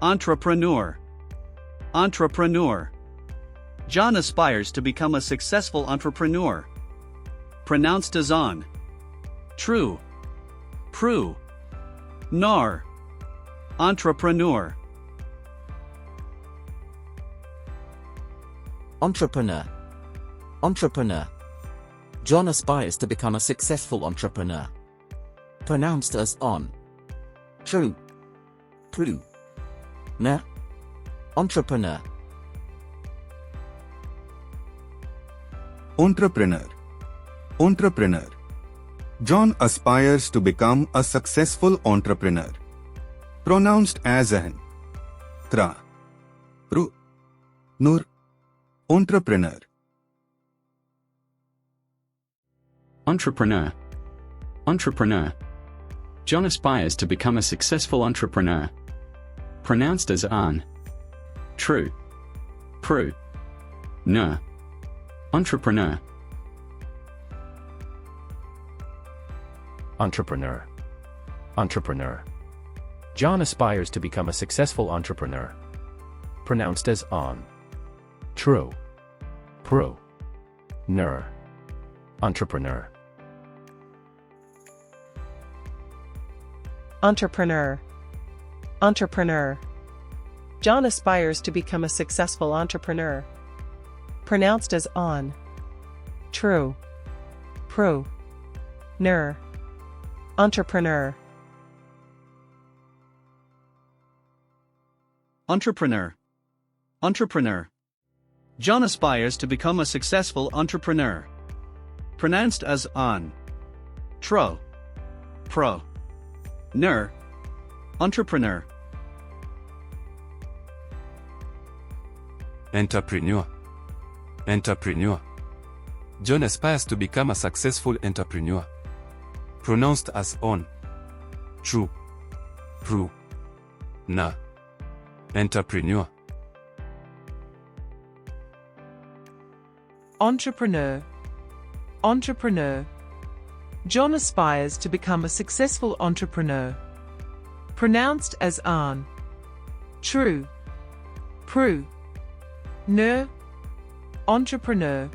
Entrepreneur. Entrepreneur. John aspires to become a successful entrepreneur. Pronounced as on. True. Prue. Nar. Entrepreneur. Entrepreneur. Entrepreneur. John aspires to become a successful entrepreneur. Pronounced as on. True. Prue. Nar. Entrepreneur. Entrepreneur. Entrepreneur. John aspires to become a successful entrepreneur. Pronounced as an. Tra. Pru. Nur. Entrepreneur. Entrepreneur. Entrepreneur. John aspires to become a successful entrepreneur. Pronounced as an. True. Prue. Ner. Entrepreneur. Entrepreneur. Entrepreneur. John aspires to become a successful entrepreneur. Pronounced as on. True. Pro. Ner. Entrepreneur. Entrepreneur. Entrepreneur. John aspires to become a successful entrepreneur. Pronounced as on. True. Pro. Ner. Entrepreneur. Entrepreneur. Entrepreneur. John aspires to become a successful entrepreneur. Pronounced as on. Tro. Pro. Ner. Entrepreneur. Entrepreneur. Entrepreneur. John aspires to become a successful entrepreneur. Pronounced as on. True. Prue. Na. Entrepreneur. Entrepreneur. Entrepreneur. John aspires to become a successful entrepreneur. Pronounced as an. True. Prue. Ner. Entrepreneur.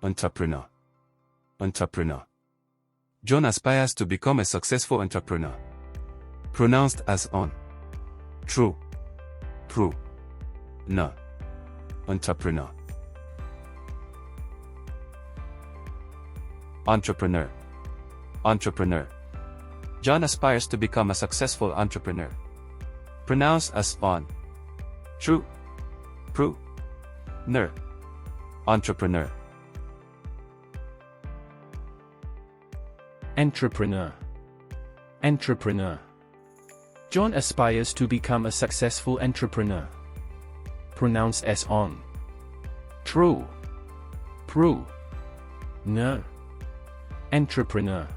Entrepreneur. Entrepreneur. John aspires to become a successful entrepreneur. Pronounced as on. True. Prue. Na. Entrepreneur. Entrepreneur. Entrepreneur. John aspires to become a successful entrepreneur. Pronounced as on. True. Prue. Ner. Entrepreneur. Entrepreneur. Entrepreneur. John aspires to become a successful entrepreneur. Pronounced as on. True. Prue. Ner. Entrepreneur.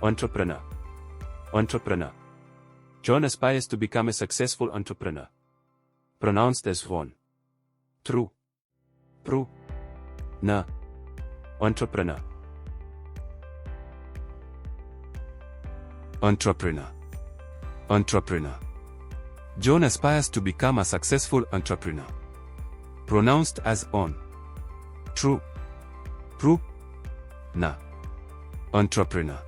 Entrepreneur. Entrepreneur. John aspires to become a successful entrepreneur. Pronounced as one. True. Prue. Na. Entrepreneur. Entrepreneur. Entrepreneur. John aspires to become a successful entrepreneur. Pronounced as on. True. Prue. Na. Entrepreneur.